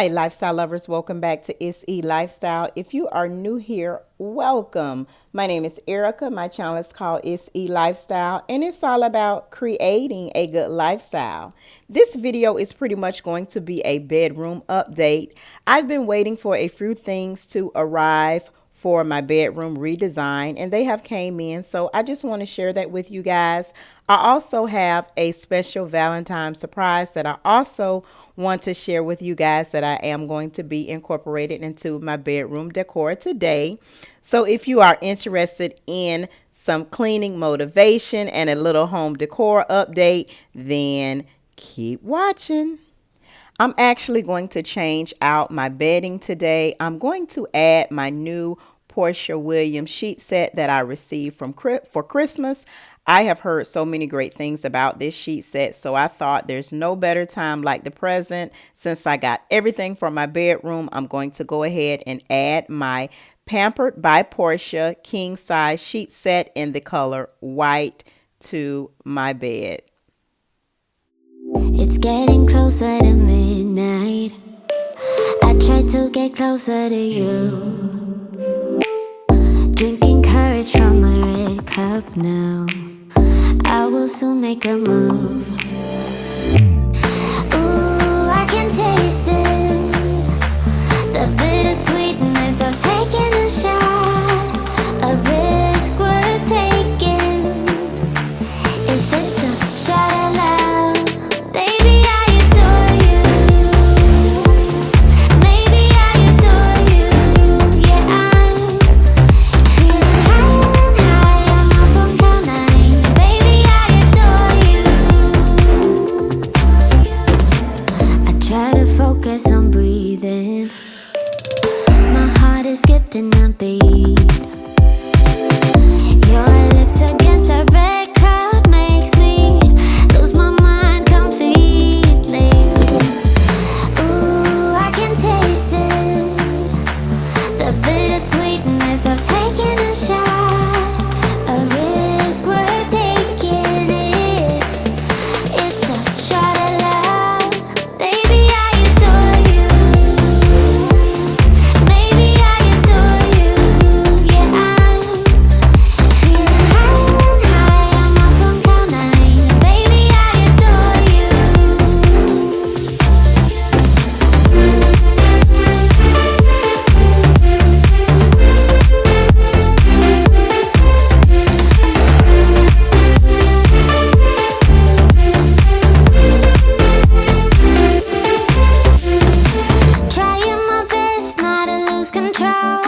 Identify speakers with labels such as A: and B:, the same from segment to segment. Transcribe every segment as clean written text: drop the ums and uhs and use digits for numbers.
A: Hi, lifestyle lovers. Welcome back to It's E Lifestyle. If you are new here, welcome. My name is Erica. My channel is called It's E Lifestyle, and it's all about creating a good lifestyle. This video is pretty much going to be a bedroom update. I've been waiting for a few things to arrive for my bedroom redesign, and they have came in, so I just want to share that with you guys. I also have a special Valentine's surprise that I also want to share with you guys that I am going to be incorporated into my bedroom decor today. So if you are interested in some cleaning motivation and a little home decor update, then keep watching. I'm actually going to change out my bedding today. I'm going to add my new Porsha Williams sheet set that I received for Christmas. I have heard so many great things about this sheet set, so I thought there's no better time like the present. Since I got everything for my bedroom, I'm going to go ahead and add my Pampered by Porsha king size sheet set in the color white to my bed.
B: It's getting closer to midnight. I try to get closer to you. Drinking courage from my red cup now. I will soon make a move. Ooh, I can taste it. The bittersweetness of taking a shot. A risk worth taking. If it's a shot at love, baby, I adore you. Maybe I adore you. Yeah, I'm feeling high. I'm up on cloud nine. Baby, I adore you. I try to focus on breathing. My heart is skipping a beat. Your lips against a red cup makes me lose my mind completely. Ooh, I can taste it. The bittersweetness of taking a shot. A risk worth taking if it's a shot at love. Baby, I adore you. Maybe I adore you. Yeah, I'm feeling high. I'm up on cloud nine. Baby, I adore you. Trying my best not to lose control.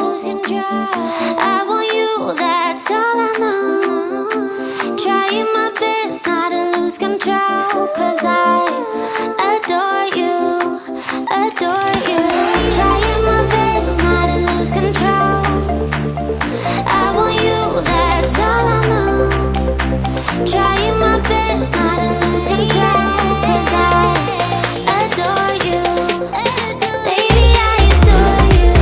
B: I want you, that's all I know. Trying my best not to lose control. 'Cause I adore you, adore you. Trying my best not to lose control. I want you, that's all I know. Trying my best not to lose control. 'Cause I adore you. Baby, I adore you.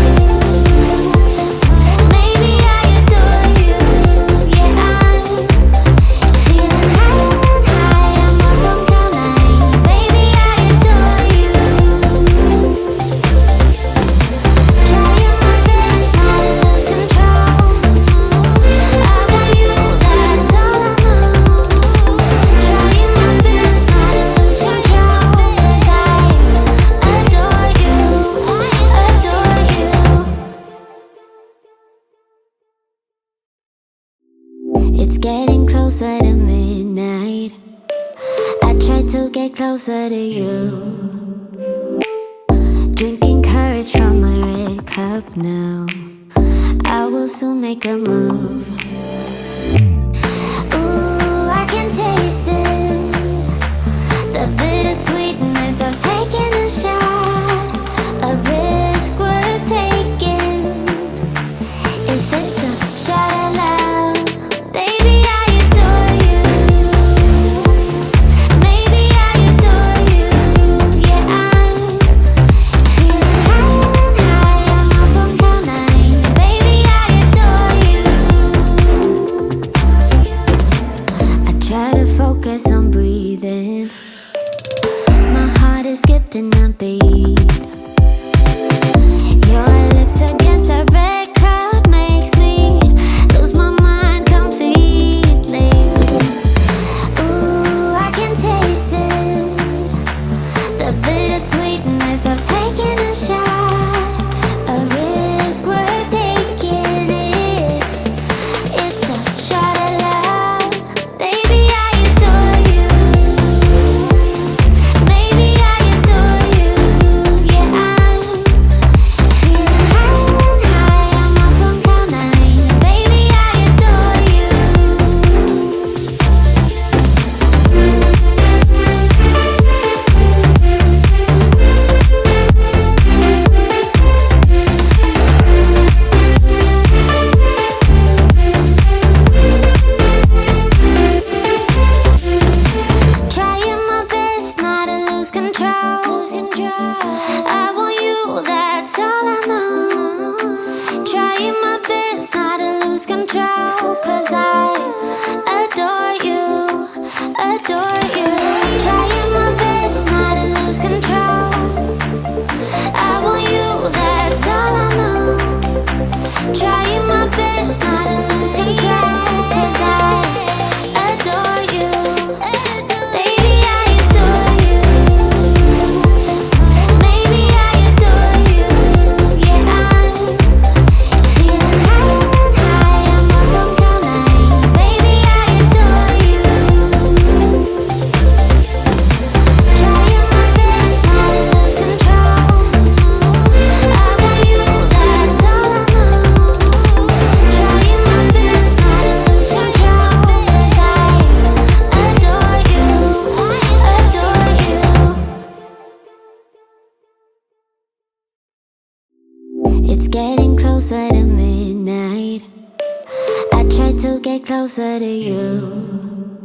B: Maybe I adore you. Yeah, I'm feeling high. I'm up on cloud nine. Baby, I adore you. Trying my best not to lose control. I want you, that's all I know. Trying my best not to lose control. 'Cause I adore you, adore you. It's getting closer to midnight. I try to get closer to you. Drinking courage from my red cup now. I will soon make a move. Ooh, I can taste it. The bittersweetness of taking a shot. A risk worth taking. If it's a shot at love, baby, I adore you. Maybe I adore you. Yeah, I'm feeling high. I'm up on cloud nine. Baby, I adore you. It's getting closer to midnight. I try to get closer to you.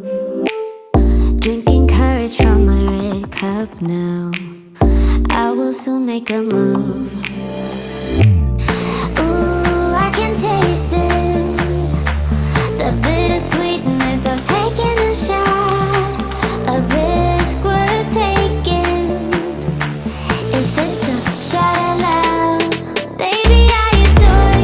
B: Drinking courage from my red cup now. I will soon make a move. Ooh, I can taste it. The bittersweetness of taking a shot. A risk worth taking. If it's a shot at love, baby, I adore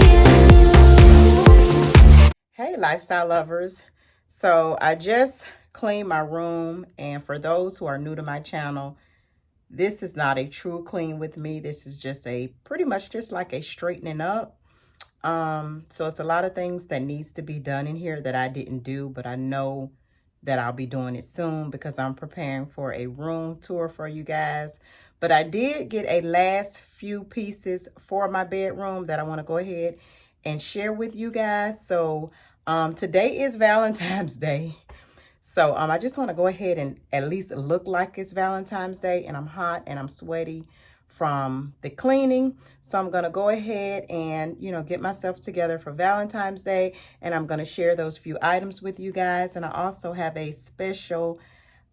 B: you.
A: Hey, lifestyle lovers. So I just cleaned my room, and for those who are new to my channel, this is not a true clean with me. This is just a pretty much just like a straightening up. So it's a lot of things that needs to be done in here that I didn't do, but I know that I'll be doing it soon because I'm preparing for a room tour for you guys. But I did get a last few pieces for my bedroom that I want to go ahead and share with you guys. So today is Valentine's Day. So I just want to go ahead and at least look like it's Valentine's Day, and I'm hot and I'm sweaty from the cleaning. So I'm going to go ahead and, get myself together for Valentine's Day, and I'm going to share those few items with you guys. And I also have a special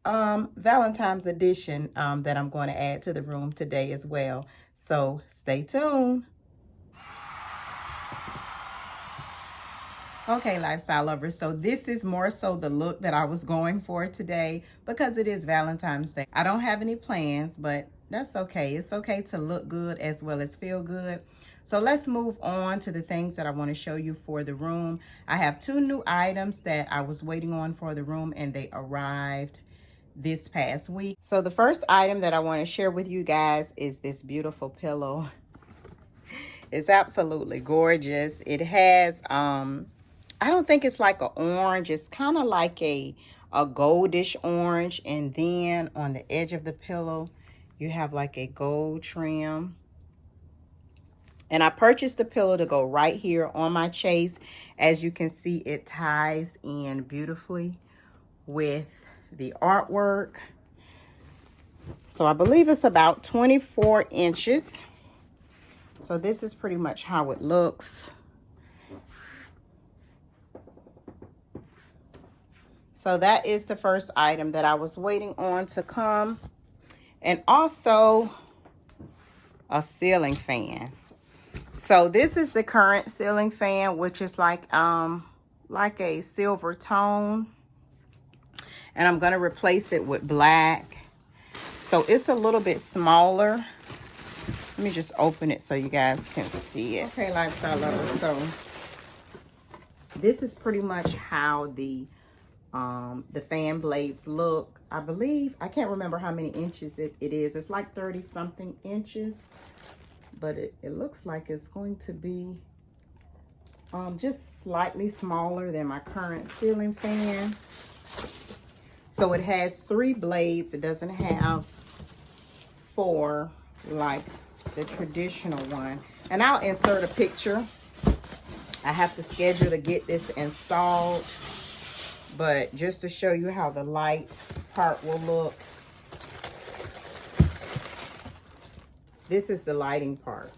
A: Valentine's edition that I'm going to add to the room today as well. So stay tuned. Okay, lifestyle lovers, so this is more so the look that I was going for today because it is Valentine's Day. I don't have any plans, but that's okay. It's okay to look good as well as feel good. So let's move on to the things that I want to show you for the room. I have 2 new items that I was waiting on for the room, and they arrived this past week. So the first item that I want to share with you guys is this beautiful pillow. It's absolutely gorgeous. It has I don't think it's like an orange. It's kind of like a goldish orange. And then on the edge of the pillow, you have like a gold trim. And I purchased the pillow to go right here on my chase. As you can see, it ties in beautifully with the artwork. So I believe it's about 24 inches. So this is pretty much how it looks. So that is the first item that I was waiting on to come. And also a ceiling fan. So this is the current ceiling fan, which is like a silver tone. And I'm going to replace it with black. So it's a little bit smaller. Let me just open it so you guys can see it. Okay, lifestyle lovers. So this is pretty much how the fan blades look. I believe, I can't remember how many inches it is. It's like 30 something inches, but it looks like it's going to be just slightly smaller than my current ceiling fan. So it has 3 blades. It doesn't have 4 like the traditional one. And I'll insert a picture. I have to schedule to get this installed. But just to show you how the light part will look. This is the lighting part.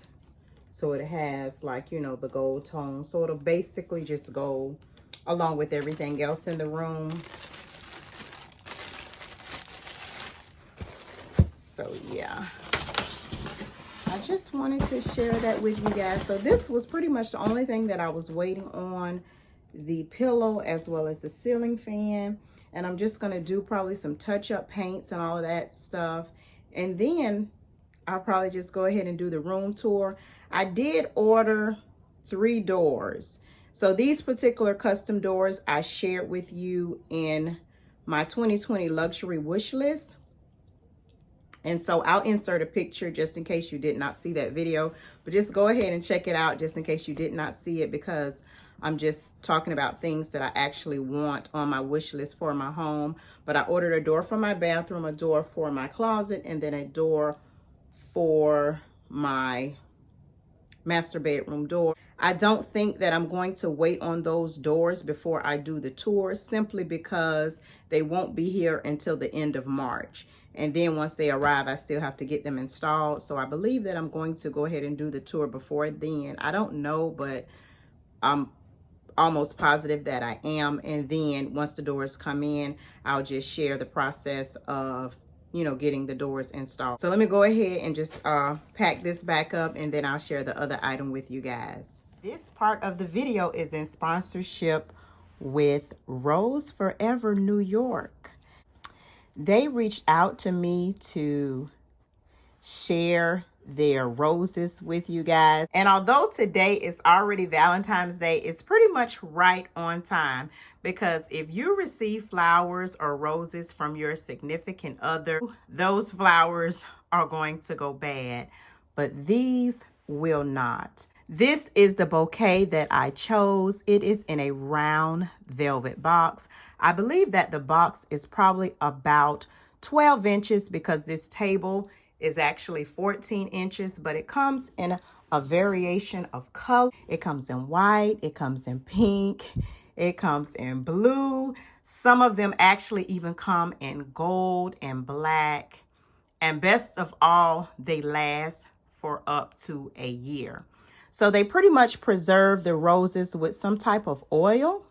A: So it has like, the gold tone. So it'll basically just go along with everything else in the room. So yeah. I just wanted to share that with you guys. So this was pretty much the only thing that I was waiting on. The pillow as well as the ceiling fan, and I'm just going to do probably some touch-up paints and all of that stuff, and then I'll probably just go ahead and do the room tour. I did order 3 doors. So these particular custom doors I shared with you in my 2020 luxury wish list. And so I'll insert a picture just in case you did not see that video, but just go ahead and check it out just in case you did not see it, because I'm just talking about things that I actually want on my wish list for my home. But I ordered a door for my bathroom, a door for my closet, and then a door for my master bedroom door. I don't think that I'm going to wait on those doors before I do the tour, simply because they won't be here until the end of March. And then once they arrive, I still have to get them installed. So I believe that I'm going to go ahead and do the tour before then. I don't know, but I'm almost positive that I am. And then once the doors come in, I'll just share the process of, you know, getting the doors installed. So let me go ahead and just pack this back up, and then I'll share the other item with you guys. This part of the video is in sponsorship with Rose Forever New York. They reached out to me to share their roses with you guys. And although today is already Valentine's Day, it's pretty much right on time, because if you receive flowers or roses from your significant other, those flowers are going to go bad, but these will not. This is the bouquet that I chose. It is in a round velvet box. I believe that the box is probably about 12 inches because this table is actually 14 inches, but it comes in a variation of color. It comes in white, it comes in pink, it comes in blue. Some of them actually even come in gold and black. And best of all, they last for up to a year. So they pretty much preserve the roses with some type of oil,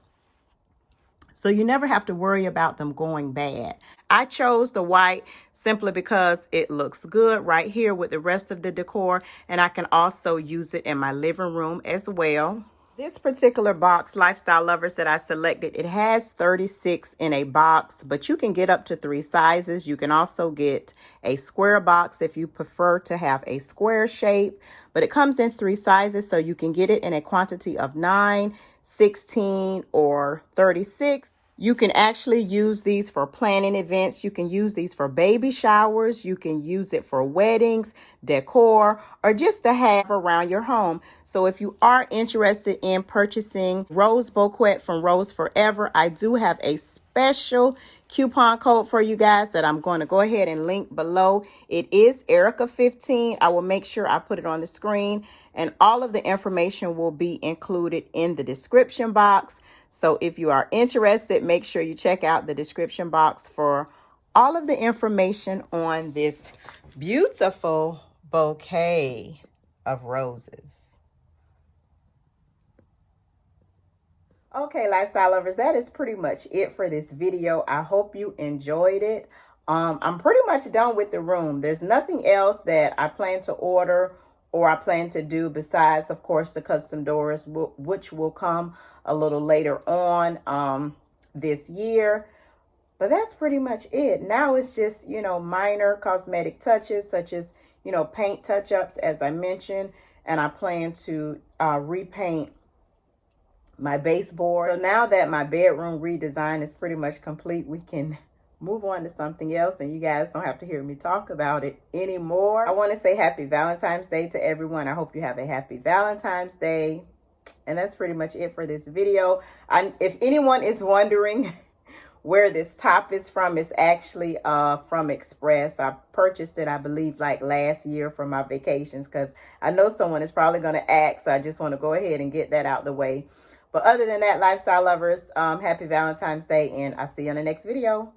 A: so you never have to worry about them going bad. I chose the white simply because it looks good right here with the rest of the decor, and I can also use it in my living room as well. This particular box, Lifestyle Lovers, that I selected, it has 36 in a box, but you can get up to 3 sizes. You can also get a square box if you prefer to have a square shape, but it comes in 3 sizes, so you can get it in a quantity of 9, 16, or 36. You can actually use these for planning events. You can use these for baby showers. You can use it for weddings, decor, or just to have around your home. So if you are interested in purchasing rose bouquet from Rose Forever, I do have a special coupon code for you guys that I'm going to go ahead and link below. It is Erica15. I will make sure I put it on the screen, and all of the information will be included in the description box. So if you are interested, make sure you check out the description box for all of the information on this beautiful bouquet of roses. Okay, Lifestyle Lovers, that is pretty much it for this video. I hope you enjoyed it. I'm pretty much done with the room. There's nothing else that I plan to order or I plan to do besides, of course, the custom doors, which will come a little later on this year. But that's pretty much it. Now it's just, you know, minor cosmetic touches such as, you know, paint touch-ups, as I mentioned. And I plan to repaint my baseboard. So now that my bedroom redesign is pretty much complete, we can move on to something else, and you guys don't have to hear me talk about it anymore. I want to say happy Valentine's Day to everyone. I hope you have a happy Valentine's Day. And that's pretty much it for this video. If anyone is wondering where this top is from, it's actually from Express. I purchased it, I believe, like last year for my vacations, because I know someone is probably going to ask. So I just want to go ahead and get that out the way. But other than that, Lifestyle Lovers, happy Valentine's Day, and I'll see you on the next video.